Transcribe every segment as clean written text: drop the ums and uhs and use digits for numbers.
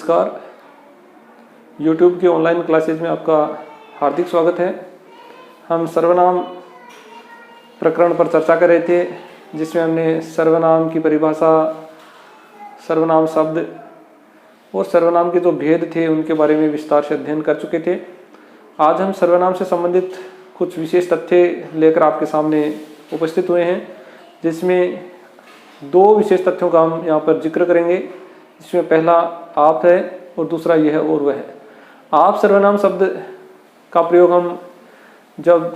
नमस्कार। YouTube की online classes में आपका हार्दिक स्वागत है। हम सर्वनाम प्रकरण पर चर्चा कर रहे थे, जिसमें हमने सर्वनाम की परिभाषा, सर्वनाम शब्द और सर्वनाम के जो भेद थे उनके बारे में विस्तार से अध्ययन कर चुके थे। आज हम सर्वनाम से संबंधित कुछ विशेष तथ्य लेकर आपके सामने उपस्थित हुए हैं, जिसमें दो विशेष तथ्यों का हम यहाँ पर जिक्र करेंगे। इसमें पहला आप है और दूसरा यह और वह है। आप सर्वनाम शब्द का प्रयोग हम जब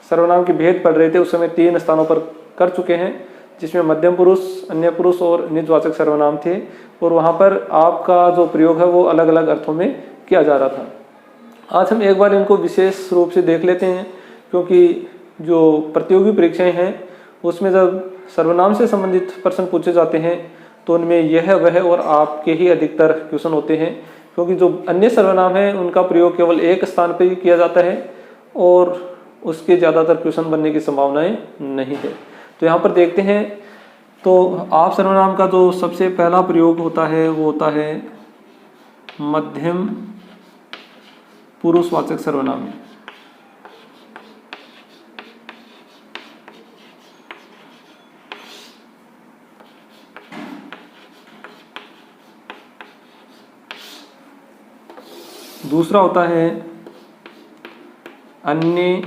सर्वनाम के भेद पढ़ रहे थे उस समय 3 स्थानों पर कर चुके हैं, जिसमें मध्यम पुरुष, अन्य पुरुष और निजवाचक सर्वनाम थे, और वहाँ पर आपका जो प्रयोग है वो अलग अलग अर्थों में किया जा रहा था। आज हम एक बार इनको विशेष रूप से देख लेते हैं, क्योंकि जो प्रतियोगी परीक्षाएं हैं उसमें जब सर्वनाम से संबंधित प्रश्न पूछे जाते हैं तो उनमें यह वह और आपके ही अधिकतर क्वेश्चन होते हैं, क्योंकि जो अन्य सर्वनाम हैं उनका प्रयोग केवल एक स्थान पर ही किया जाता है और उसके ज़्यादातर क्वेश्चन बनने की संभावनाएं नहीं है। तो यहाँ पर देखते हैं, तो आप सर्वनाम का जो सबसे पहला प्रयोग होता है वो होता है मध्यम पुरुषवाचक सर्वनाम में। दूसरा होता है अन्य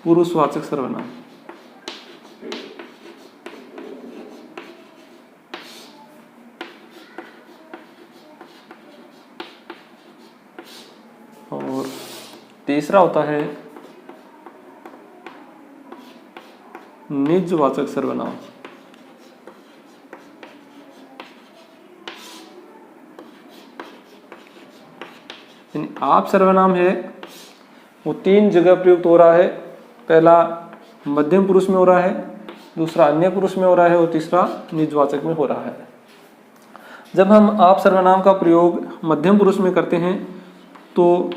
पुरुषवाचक सर्वनाम। और तीसरा होता है निजवाचक सर्वनाम। आप सर्वनाम है वो 3 जगह प्रयुक्त हो रहा है। पहला मध्यम पुरुष में हो रहा है, दूसरा अन्य पुरुष में हो रहा है और तीसरा निजवाचक में हो रहा है। जब हम आप सर्वनाम का प्रयोग मध्यम पुरुष में करते हैं तो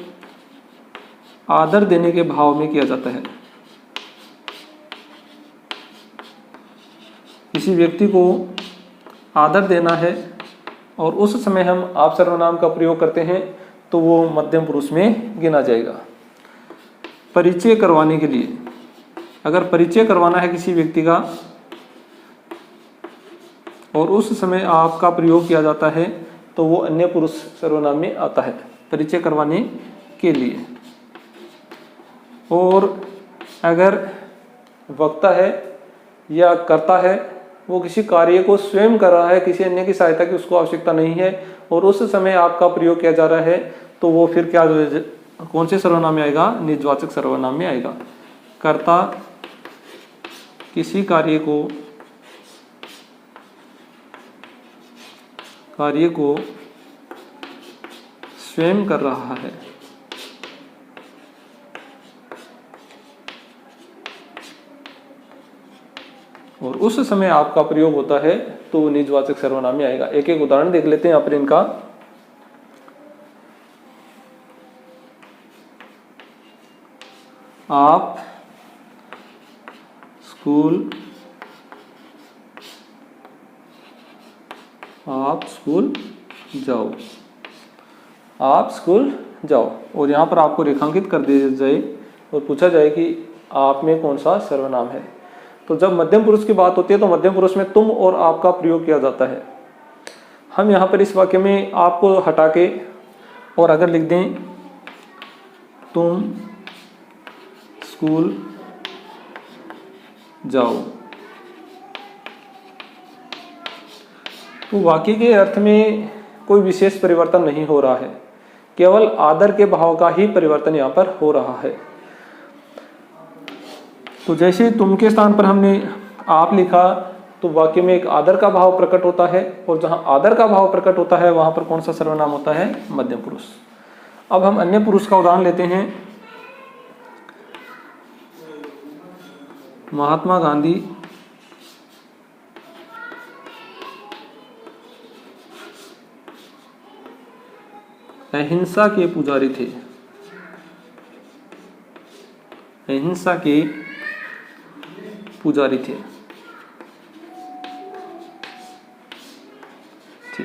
आदर देने के भाव में किया जाता है। किसी व्यक्ति को आदर देना है और उस समय हम आप सर्वनाम का प्रयोग करते हैं तो वो मध्यम पुरुष में गिना जाएगा। परिचय करवाने के लिए, अगर परिचय करवाना है किसी व्यक्ति का और उस समय आपका प्रयोग किया जाता है तो वो अन्य पुरुष सर्वनाम में आता है, परिचय करवाने के लिए। और अगर वक्ता है या कर्ता है, वो किसी कार्य को स्वयं कर रहा है, किसी अन्य की सहायता की उसको आवश्यकता नहीं है और उस समय आपका प्रयोग किया जा रहा है, तो वो फिर क्या, कौन से सर्वनाम में आएगा? निजवाचक सर्वनाम में आएगा। कर्ता किसी कार्य को स्वयं कर रहा है और उस समय आपका प्रयोग होता है तो वो निजवाचक सर्वनाम में आएगा। एक एक उदाहरण देख लेते हैं यहाँ पर इनका। आप स्कूल जाओ। आप स्कूल जाओ, और यहाँ पर आपको रेखांकित कर दिया जाए और पूछा जाए कि आप में कौन सा सर्वनाम है। तो जब मध्यम पुरुष की बात होती है तो मध्यम पुरुष में तुम और आपका प्रयोग किया जाता है। हम यहाँ पर इस वाक्य में आपको हटा के और अगर लिख दें तुम स्कूल जाओ, तो वाक्य के अर्थ में कोई विशेष परिवर्तन नहीं हो रहा है, केवल आदर के भाव का ही परिवर्तन यहाँ पर हो रहा है। तो जैसे तुम के स्थान पर हमने आप लिखा तो वाक्य में एक आदर का भाव प्रकट होता है, और जहाँ आदर का भाव प्रकट होता है वहाँ पर कौन सा सर्वनाम होता है? मध्यम पुरुष। अब हम अन्य पुरुष का उदाहरण लेते हैं। महात्मा गांधी अहिंसा के पुजारी थे। अहिंसा के पुजारी थे। थे।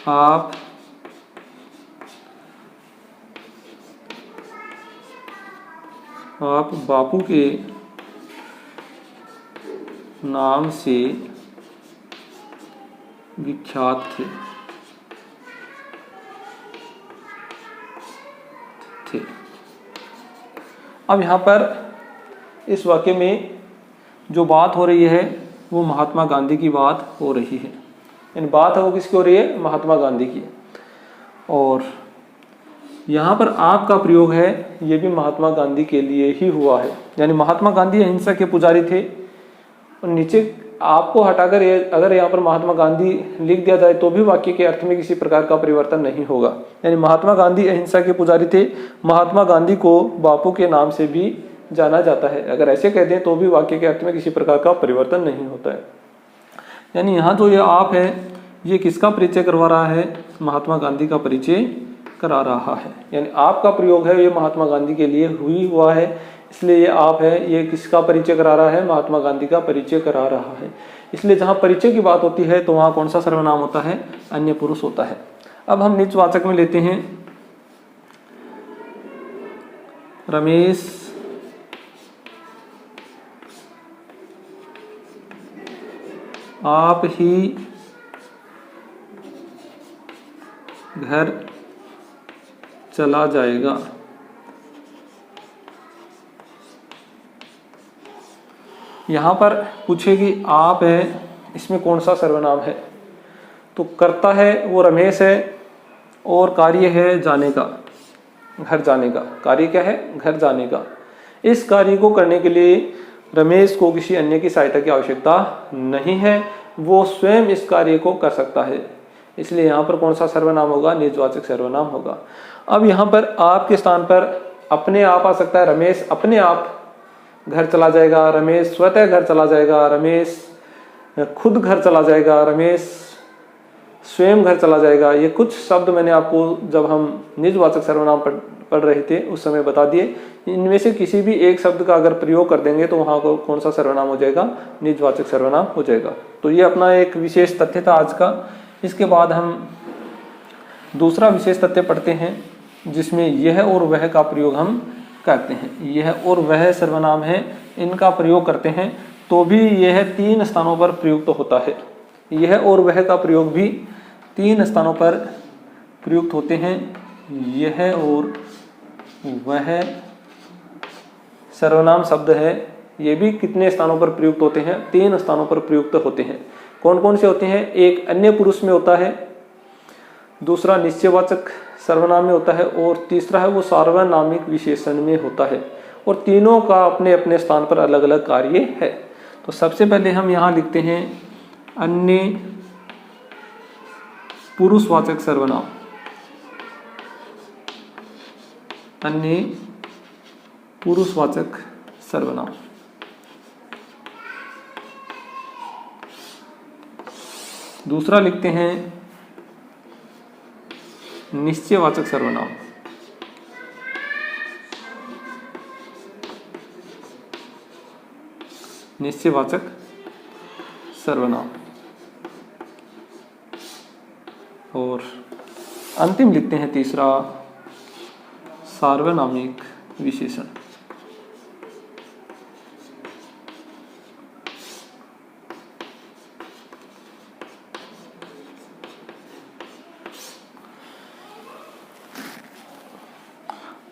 आप बापू के नाम से विख्यात थे। अब यहाँ पर इस वाक्य में जो बात हो रही है वो महात्मा गांधी की बात हो रही है। इन बात है वो किसकी हो रही है? महात्मा गांधी की। और यहाँ पर आपका प्रयोग है ये भी महात्मा गांधी के लिए ही हुआ है, यानी महात्मा गांधी अहिंसा के पुजारी थे। और नीचे आपको हटाकर अगर यहाँ पर महात्मा गांधी लिख दिया जाए तो भी वाक्य के अर्थ में किसी प्रकार का परिवर्तन नहीं होगा। यानी महात्मा गांधी अहिंसा के पुजारी थे, महात्मा गांधी को बापू के नाम से भी जाना जाता है। अगर ऐसे कह दें तो भी वाक्य के अर्थ में किसी प्रकार का परिवर्तन नहीं होता है। यानी यहाँ जो ये आप है ये किसका परिचय करवा रहा है? महात्मा गांधी का परिचय करा रहा है। यानी आपका प्रयोग है ये महात्मा गांधी के लिए हुआ है, इसलिए ये आप है ये किसका परिचय करा रहा है? महात्मा गांधी का परिचय करा रहा है। इसलिए जहाँ परिचय की बात होती है तो वहाँ कौन सा सर्वनाम होता है? अन्य पुरुष होता है। अब हम निजवाचक में लेते हैं रमेश आप ही घर चला जाएगा। यहाँ पर पूछेगी आप है, इसमें कौन सा सर्वनाम है? तो कर्ता है वो रमेश है और कार्य है जाने का, घर जाने का। कार्य क्या है? घर जाने का। इस कार्य को करने के लिए रमेश को किसी अन्य की सहायता की आवश्यकता नहीं है, वो स्वयं इस कार्य को कर सकता है। इसलिए यहाँ पर कौन सा सर्वनाम होगा? निजवाचक सर्वनाम होगा। अब यहाँ पर आपके स्थान पर अपने आप आ सकता है। रमेश अपने आप घर चला जाएगा, रमेश स्वतः घर चला जाएगा, रमेश खुद घर चला जाएगा, रमेश स्वयं घर चला जाएगा। ये कुछ शब्द मैंने आपको जब हम निजवाचक सर्वनाम पढ़ रहे थे उस समय बता दिए। इनमें से किसी भी एक शब्द का अगर प्रयोग कर देंगे तो वहाँ को कौन सा सर्वनाम हो जाएगा? निजवाचक सर्वनाम हो जाएगा। तो ये अपना एक विशेष तथ्य था आज का। इसके बाद हम दूसरा विशेष तथ्य पढ़ते हैं जिसमें यह और वह का प्रयोग हम करते हैं। यह और वह सर्वनाम है, इनका प्रयोग करते हैं तो भी यह 3 स्थानों पर प्रयुक्त होता है। यह और वह का प्रयोग भी 3 स्थानों पर प्रयुक्त होते हैं। यह और वह सर्वनाम शब्द है, ये भी कितने स्थानों पर प्रयुक्त होते हैं? 3 स्थानों पर प्रयुक्त होते हैं। कौन कौन से होते हैं? एक अन्य पुरुष में होता है, दूसरा निश्चयवाचक सर्वनाम में होता है और तीसरा है वो सार्वनामिक विशेषण में होता है। और तीनों का अपने अपने स्थान पर अलग अलग कार्य है। तो सबसे पहले हम यहाँ लिखते हैं अन्य पुरुषवाचक सर्वनाम। अन्य पुरुषवाचक सर्वनाम। दूसरा लिखते हैं निश्चयवाचक सर्वनाम। निश्चयवाचक सर्वनाम। और अंतिम लिखते हैं तीसरा सार्वनामिक विशेषण।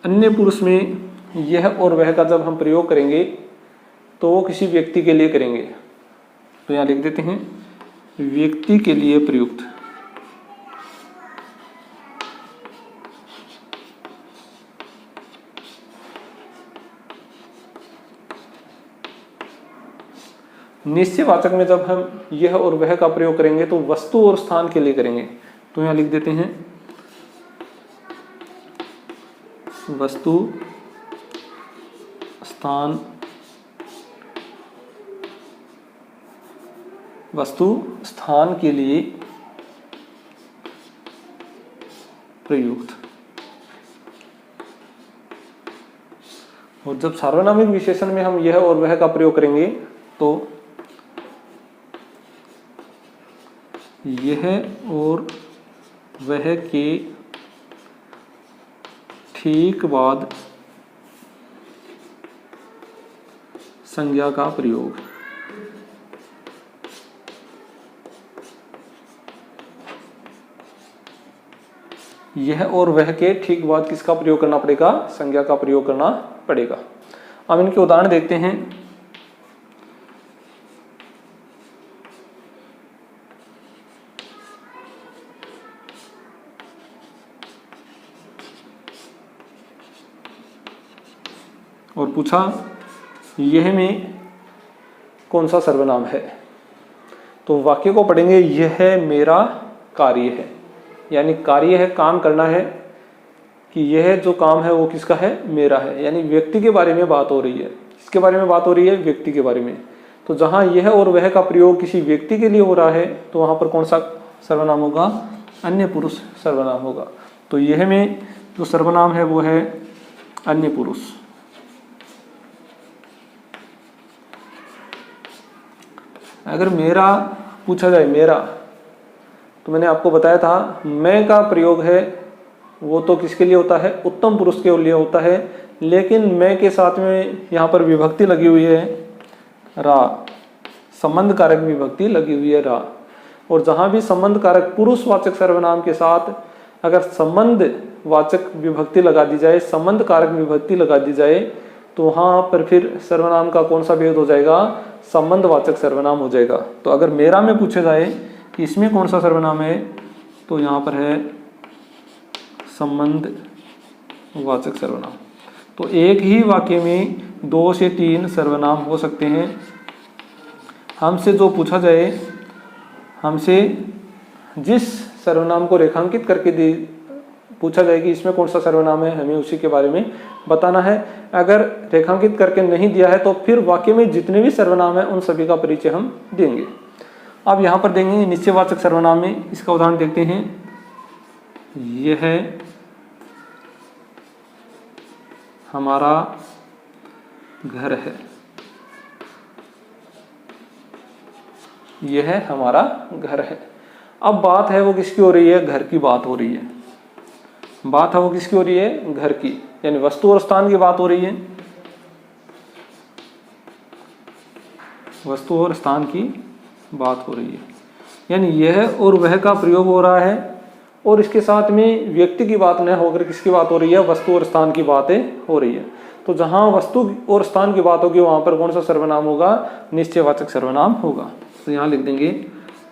अन्य पुरुष में यह और वह का जब हम प्रयोग करेंगे तो वो किसी व्यक्ति के लिए करेंगे। तो यहाँ लिख देते हैं व्यक्ति के लिए प्रयुक्त। निश्चयवाचक में जब हम यह और वह का प्रयोग करेंगे तो वस्तु और स्थान के लिए करेंगे। तो यहाँ लिख देते हैं वस्तु स्थान, वस्तु स्थान के लिए प्रयुक्त। और जब सार्वनामिक विशेषण में हम यह और वह का प्रयोग करेंगे तो यह और वह के ठीक बाद संज्ञा का प्रयोग। यह और वह के ठीक बाद किसका प्रयोग करना पड़ेगा? संज्ञा का प्रयोग करना पड़ेगा। अब इनके उदाहरण देखते हैं। और पूछा यह में कौन सा सर्वनाम है? तो वाक्य को पढ़ेंगे, यह मेरा कार्य है, यानी कार्य है, काम करना है, कि यह जो काम है वो किसका है? मेरा है। यानी व्यक्ति के बारे में बात हो रही है। किसके बारे में बात हो रही है? व्यक्ति के बारे में। तो जहां यह और वह का प्रयोग किसी व्यक्ति के लिए हो रहा है तो वहां पर कौन सा सर्वनाम होगा? अन्य पुरुष सर्वनाम होगा। तो यह में जो सर्वनाम है वो है अन्य पुरुष। अगर मेरा पूछा जाए, मेरा, तो मैंने आपको बताया था मैं का प्रयोग है वो तो किसके लिए होता है? उत्तम पुरुष के लिए होता है। लेकिन मैं के साथ में यहाँ पर विभक्ति लगी हुई है रा, संबंध कारक विभक्ति लगी हुई है रा। और जहाँ भी संबंध कारक पुरुषवाचक सर्वनाम के साथ अगर संबंध वाचक विभक्ति लगा दी जाए, संबंध कारक विभक्ति लगा दी जाए, तो वहाँ पर फिर सर्वनाम का कौन सा भेद हो जाएगा? संबंधवाचक सर्वनाम हो जाएगा। तो अगर मेरा में पूछे जाए कि इसमें कौन सा सर्वनाम है, तो यहाँ पर है संबंधवाचक सर्वनाम। तो एक ही वाक्य में 2 से 3 सर्वनाम हो सकते हैं। हमसे जो पूछा जाए, हमसे जिस सर्वनाम को रेखांकित करके पूछा जाए कि इसमें कौन सा सर्वनाम है, हमें उसी के बारे में बताना है। अगर रेखांकित करके नहीं दिया है तो फिर वाक्य में जितने भी सर्वनाम है उन सभी का परिचय हम देंगे। अब यहाँ पर देंगे निश्चयवाचक सर्वनाम में। इसका उदाहरण देखते हैं। यह हमारा घर है। यह हमारा घर है। अब बात है वो किसकी हो रही है? घर की बात हो रही है। बात है वो किसकी हो रही है? घर की, यानी वस्तु और स्थान की बात हो रही है। वस्तु और स्थान की बात हो रही है, यानी यह और वह का प्रयोग हो रहा है। और इसके साथ में व्यक्ति की बात न होकर किसकी बात हो रही है? वस्तु और स्थान की बातें हो रही है। तो जहां वस्तु और स्थान की बात होगी वहां पर कौन सा सर्वनाम होगा? निश्चयवाचक सर्वनाम होगा। तो यहां लिख देंगे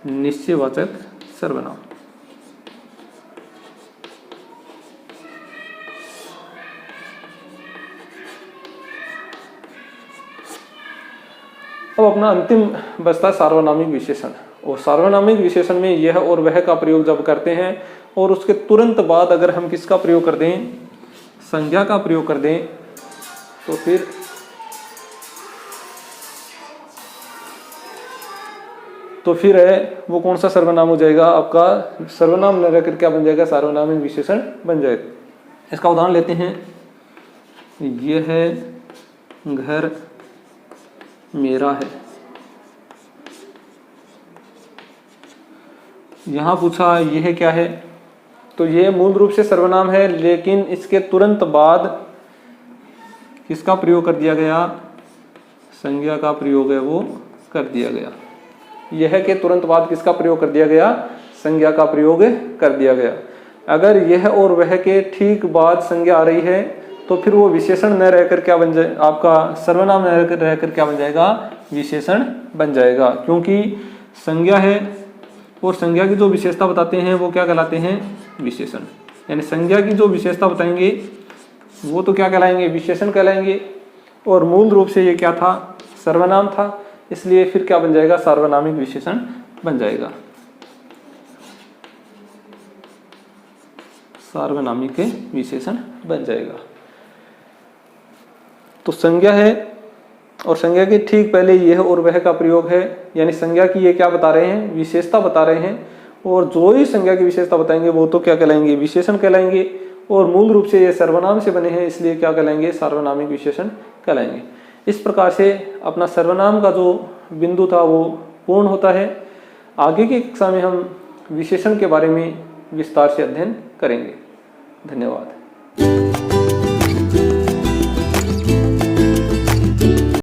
निश्चयवाचक सर्वनाम। अब अपना अंतिम बचता है सार्वनामिक विशेषण। और सार्वनामिक विशेषण में यह और वह का प्रयोग जब करते हैं और उसके तुरंत बाद अगर हम किसका प्रयोग कर दें? संज्ञा का प्रयोग कर दें, तो फिर है वो कौन सा सर्वनाम हो जाएगा? आपका सर्वनाम न रहकर क्या बन जाएगा? सार्वनामिक विशेषण बन जाएगा। इसका उदाहरण लेते हैं। यह घर मेरा है। यहां पूछा यह क्या है? तो यह मूल रूप से सर्वनाम है, लेकिन इसके तुरंत बाद किसका प्रयोग कर दिया गया? संज्ञा का प्रयोग है वो कर दिया गया। यह के तुरंत बाद किसका प्रयोग कर दिया गया? संज्ञा का प्रयोग कर दिया गया। अगर यह और वह के ठीक बाद संज्ञा आ रही है तो फिर वो विशेषण न रहकर क्या बन जाए? आपका सर्वनाम न रहकर क्या बन जाएगा? विशेषण बन जाएगा। क्योंकि संज्ञा है और संज्ञा की जो विशेषता बताते हैं वो क्या कहलाते हैं? विशेषण। यानी संज्ञा की जो विशेषता बताएंगे वो तो क्या कहलाएंगे? विशेषण कहलाएंगे। और मूल रूप से ये क्या था? सर्वनाम था। इसलिए फिर क्या बन जाएगा? सार्वनामिक विशेषण बन जाएगा। सार्वनामिक विशेषण बन जाएगा। तो संज्ञा है और संज्ञा के ठीक पहले यह और वह का प्रयोग है, यानी संज्ञा की ये क्या बता रहे हैं? विशेषता बता रहे हैं। और जो ही संज्ञा की विशेषता बताएंगे वो तो क्या कहलाएंगे? विशेषण कहलाएंगे। और मूल रूप से ये सर्वनाम से बने हैं, इसलिए क्या कहलाएंगे? सार्वनामिक विशेषण कहलाएंगे। इस प्रकार से अपना सर्वनाम का जो बिंदु था वो पूर्ण होता है। आगे की कक्षा में हम विशेषण के बारे में विस्तार से अध्ययन करेंगे। धन्यवाद।